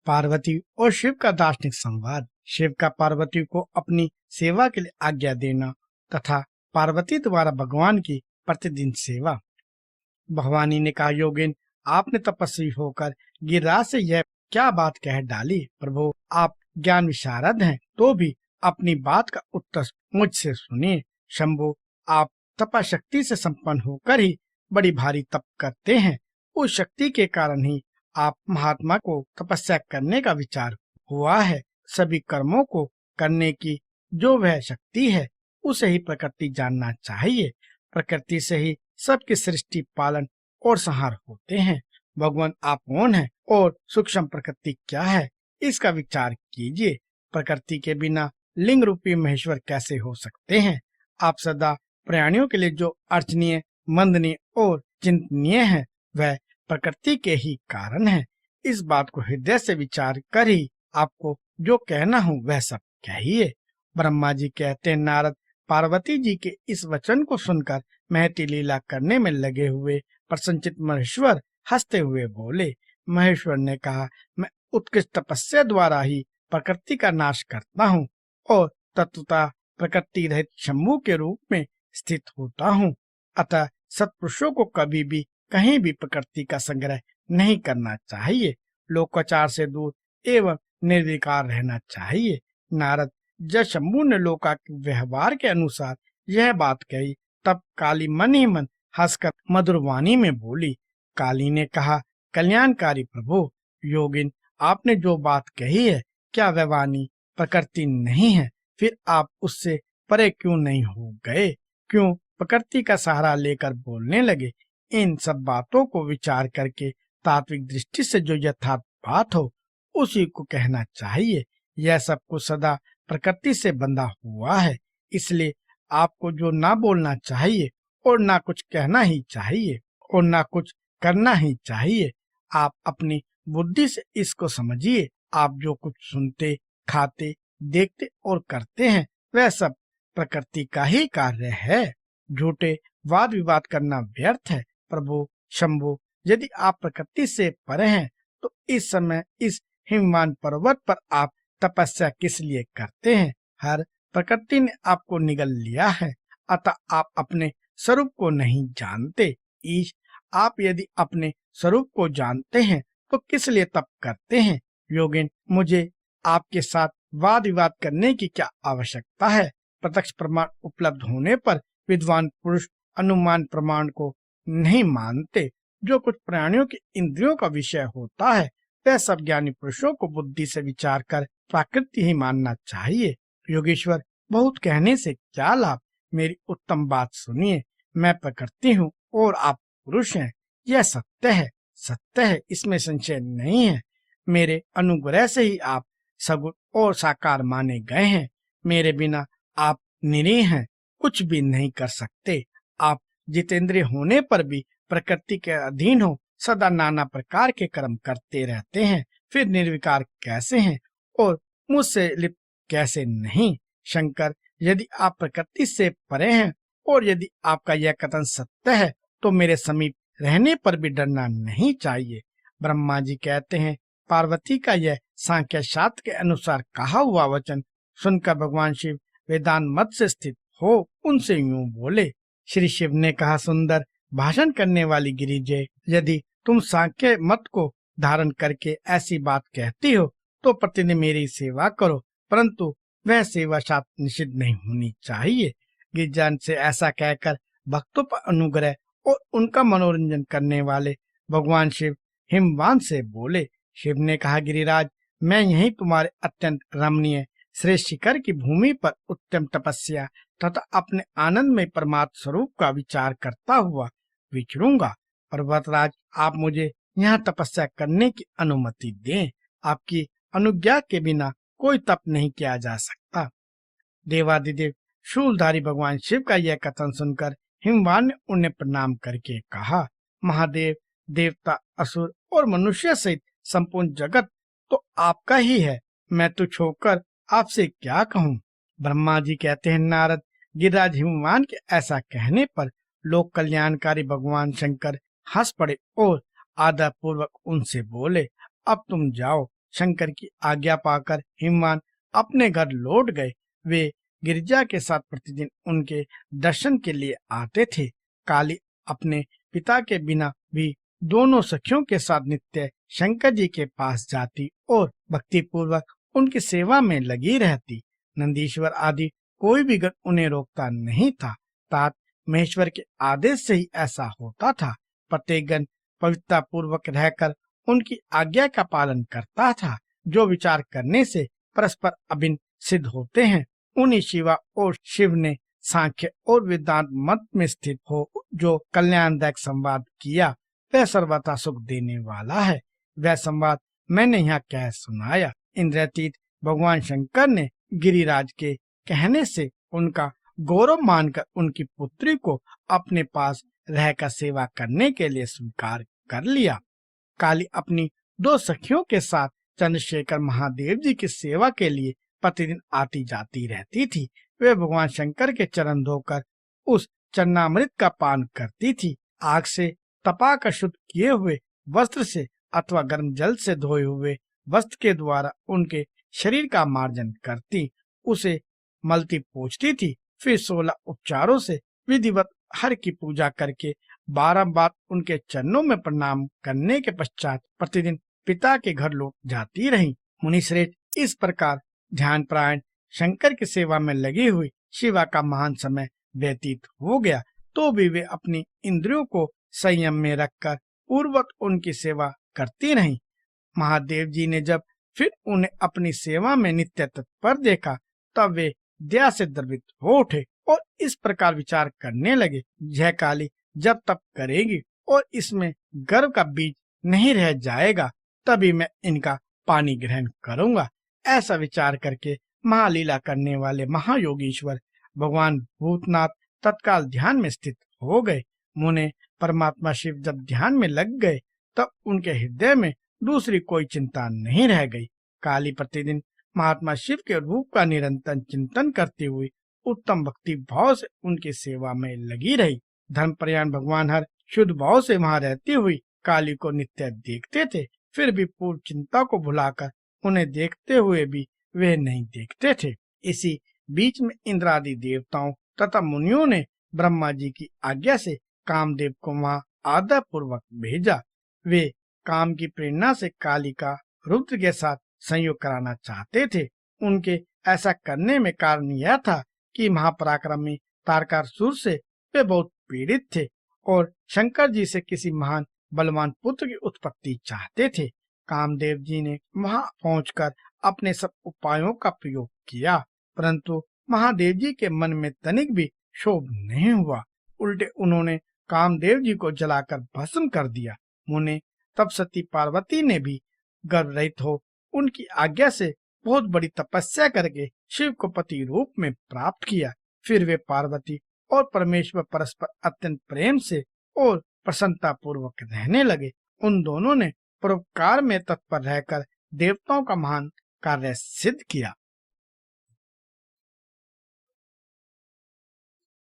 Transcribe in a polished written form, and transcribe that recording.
पार्वती और शिव का दार्शनिक संवाद। शिव का पार्वती को अपनी सेवा के लिए आज्ञा देना तथा पार्वती द्वारा भगवान की प्रतिदिन सेवा। भवानी ने कहा, योगिन, आपने तपस्वी होकर गिरिराज से यह क्या बात कह डाली। प्रभु, आप ज्ञान विशारद हैं, तो भी अपनी बात का उत्तर मुझसे सुनिए। शंभु, आप तपशक्ति से संपन्न होकर ही बड़ी भारी तप करते हैं। उस शक्ति के कारण ही आप महात्मा को तपस्या करने का विचार हुआ है। सभी कर्मों को करने की जो वह शक्ति है, उसे ही प्रकृति जानना चाहिए। प्रकृति से ही सबकी सृष्टि, पालन और संहार होते हैं। भगवान, आप कौन हैं और सूक्ष्म प्रकृति क्या है, इसका विचार कीजिए। प्रकृति के बिना लिंग रूपी महेश्वर कैसे हो सकते हैं। आप सदा प्राणियों के लिए जो अर्चनीय, वंदनीय और चिंतनीय है, वह प्रकृति के ही कारण है। इस बात को हृदय से विचार कर ही आपको जो कहना हो वह सब कहिए। ब्रह्मा जी कहते हैं, नारद, पार्वती जी के इस वचन को सुनकर महती लीला करने में लगे हुए प्रसन्नचित्त महेश्वर हंसते हुए बोले। महेश्वर ने कहा, मैं उत्कृष्ट तपस्या द्वारा ही प्रकृति का नाश करता हूँ और तत्वतः प्रकृति रहित शंभु के रूप में स्थित होता हूँ। अतः सत्पुरुषों को कभी भी कहीं भी प्रकृति का संग्रह नहीं करना चाहिए। लोकाचार से दूर एवं निर्विकार रहना चाहिए। नारद, जब शंभु ने लोका के व्यवहार के अनुसार यह बात कही, तब काली मन ही मन हंसकर मधुर वाणी में बोली। काली ने कहा, कल्याणकारी प्रभु, योगिन, आपने जो बात कही है, क्या वह वाणी प्रकृति नहीं है? फिर आप उससे परे क्यों नहीं हो गए? क्यों प्रकृति का सहारा लेकर बोलने लगे? इन सब बातों को विचार करके तात्विक दृष्टि से जो यथार्थ बात हो, उसी को कहना चाहिए। यह सब कुछ सदा प्रकृति से बंधा हुआ है, इसलिए आपको जो ना बोलना चाहिए और ना कुछ कहना ही चाहिए और ना कुछ करना ही चाहिए। आप अपनी बुद्धि से इसको समझिए। आप जो कुछ सुनते, खाते, देखते और करते हैं, वह सब प्रकृति का ही कार्य है। झूठे वाद विवाद करना व्यर्थ है। प्रभु शंभु, यदि आप प्रकृति से परे हैं, तो इस समय इस हिमवान पर्वत पर आप तपस्या किस लिए करते हैं? हर प्रकृति ने आपको निगल लिया है, अतः आप अपने स्वरूप को नहीं जानते। ईश, आप यदि अपने स्वरूप को जानते हैं, तो किस लिए तप करते हैं? योगिन, मुझे आपके साथ वाद विवाद करने की क्या आवश्यकता है? प्रत्यक्ष प्रमाण उपलब्ध होने पर विद्वान पुरुष अनुमान प्रमाण को नहीं मानते। जो कुछ प्राणियों के इंद्रियों का विषय होता है, वह सब ज्ञानी पुरुषों को बुद्धि से विचार कर प्राकृति ही मानना चाहिए। योगेश्वर, बहुत कहने से क्या लाभ? मेरी उत्तम बात सुनिए। मैं प्रकृति हूँ और आप पुरुष हैं, यह सत्य है। सत्य है, इसमें संशय नहीं है। मेरे अनुग्रह से ही आप सगुण और साकार माने गए हैं। मेरे बिना आप निरीह हैं, कुछ भी नहीं कर सकते। आप जितेंद्रिय होने पर भी प्रकृति के अधीन हो, सदा नाना प्रकार के कर्म करते रहते हैं। फिर निर्विकार कैसे हैं और मुझसे लिप्त कैसे नहीं? शंकर, यदि आप प्रकृति से परे हैं और यदि आपका यह कथन सत्य है, तो मेरे समीप रहने पर भी डरना नहीं चाहिए। ब्रह्मा जी कहते हैं, पार्वती का यह सांख्य शास्त्र के अनुसार कहा हुआ वचन सुनकर भगवान शिव वेदांत मत से स्थित हो उनसे यूं बोले। श्री शिव ने कहा, सुंदर भाषण करने वाली गिरिजय, यदि तुम सांख्य मत को धारण करके ऐसी बात कहती हो, तो प्रतिदिन मेरी सेवा करो, परंतु वह सेवा शास्त्र निषिद्ध नहीं होनी चाहिए। गिरिजन से ऐसा कहकर भक्तों पर अनुग्रह और उनका मनोरंजन करने वाले भगवान शिव हिमवान से बोले। शिव ने कहा, गिरिराज, मैं यहीं तुम्हारे अत्यंत रमणीय श्रेष्ठ शिखर की भूमि पर उत्तम तपस्या तथा अपने आनंद में परमात्म स्वरूप का विचार करता हुआ विचरूंगा। पर्वतराज, आप मुझे यहाँ तपस्या करने की अनुमति दें। आपकी अनुज्ञा के बिना कोई तप नहीं किया जा सकता। देवादिदेव शूलधारी भगवान शिव का यह कथन सुनकर हिमवान ने उन्हें प्रणाम करके कहा, महादेव, देवता, असुर और मनुष्य सहित संपूर्ण जगत तो आपका ही है। मैं तुच्छ होकर आपसे क्या कहूँ? ब्रह्मा जी कहते हैं, नारद, गिरिराज हिमवान के ऐसा कहने पर लोक कल्याणकारी भगवान शंकर हंस पड़े और आदर पूर्वक उनसे बोले, अब तुम जाओ। शंकर की आज्ञा पाकर हिमवान अपने घर लौट गए। वे गिरिजा के साथ प्रतिदिन उनके दर्शन के लिए आते थे। काली अपने पिता के बिना भी दोनों सखियों के साथ नित्य शंकर जी के पास जाती और भक्ति पूर्वक उनकी सेवा में लगी रहती। नंदीश्वर आदि कोई भी गण उन्हें रोकता नहीं था। तात महेश्वर के आदेश से ही ऐसा होता था। प्रत्येक गण पवित्रता पूर्वक रहकर उनकी आज्ञा का पालन करता था। जो विचार करने से परस्पर अभिन्न सिद्ध होते हैं, उन्हीं शिवा और शिव ने सांख्य और वेदांत मत में स्थित हो जो कल्याणदायक संवाद किया, वह सर्वथा सुख देने वाला है। वह संवाद मैंने यहाँ कह सुनाया। इंद्रतीत भगवान शंकर ने गिरिराज के कहने से उनका गौरव मानकर उनकी पुत्री को अपने पास रहकर सेवा करने के लिए स्वीकार कर लिया। काली अपनी दो सखियों के साथ चंद्रशेखर महादेव जी की सेवा के लिए प्रतिदिन आती जाती रहती थी। वे भगवान शंकर के चरण धोकर उस चरणामृत का पान करती थी। आग से तपाकर शुद्ध किए हुए वस्त्र से अथवा गर्म जल से धोए हुए वस्त्र के द्वारा उनके शरीर का मार्जन करती, उसे मलती पोंछती थी। फिर 16 उपचारों से विधिवत हर की पूजा करके बारंबार उनके चरणों में प्रणाम करने के पश्चात प्रतिदिन पिता के घर लौट जाती रही। मुनिश्रेष्ठ इस प्रकार ध्यान प्रायण शंकर की सेवा में लगी हुई शिवा का महान समय व्यतीत हो गया, तो भी वे अपनी इंद्रियों को संयम में रखकर पूर्वक उनकी सेवा करती रहीं। महादेव जी ने जब फिर उन्हें अपनी सेवा में नित्य तत्पर देखा, तब वे दया से द्रवित हो उठे और इस प्रकार विचार करने लगे, यह काली जब तप करेगी और इसमें गर्व का बीज नहीं रह जाएगा, तभी मैं इनका पानी ग्रहण करूंगा। ऐसा विचार करके महालीला करने वाले महायोगीश्वर भगवान भूतनाथ तत्काल ध्यान में स्थित हो गए। मुने परमात्मा शिव जब ध्यान में लग गए, तब उनके हृदय में दूसरी कोई चिंता नहीं रह गई। काली प्रतिदिन महात्मा शिव के रूप का निरंतर चिंतन करती हुई उत्तम भक्ति भाव से उनकी सेवा में लगी रही। धर्मपरायण भगवान हर शुद्ध भाव से वहां रहती हुई काली को नित्य देखते थे, फिर भी पूर्व चिंता को भुलाकर उन्हें देखते हुए भी वे नहीं देखते थे। इसी बीच में इंद्रादि देवताओं तथा मुनियों ने ब्रह्मा जी की आज्ञा से कामदेव को वहां आदर पूर्वक भेजा। वे काम की प्रेरणा से काली का रुद्र के साथ संयोग कराना चाहते थे। उनके ऐसा करने में कारण यह था कि महापराक्रमी तारकासुर से वे बहुत पीड़ित थे और शंकर जी से किसी महान बलवान पुत्र की उत्पत्ति चाहते थे। कामदेव जी ने वहां पहुंचकर अपने सब उपायों का प्रयोग किया, परंतु महादेव जी के मन में तनिक भी क्षोभ नहीं हुआ। उल्टे उन्होंने कामदेव जी को जलाकर भस्म कर दिया। मुने तब सती पार्वती ने भी गर्भ रहित हो उनकी आज्ञा से बहुत बड़ी तपस्या करके शिव को पति रूप में प्राप्त किया। फिर वे पार्वती और परमेश्वर परस्पर अत्यंत प्रेम से और प्रसन्नता पूर्वक रहने लगे। उन दोनों ने परोपकार में तत्पर रहकर देवताओं का महान कार्य सिद्ध किया।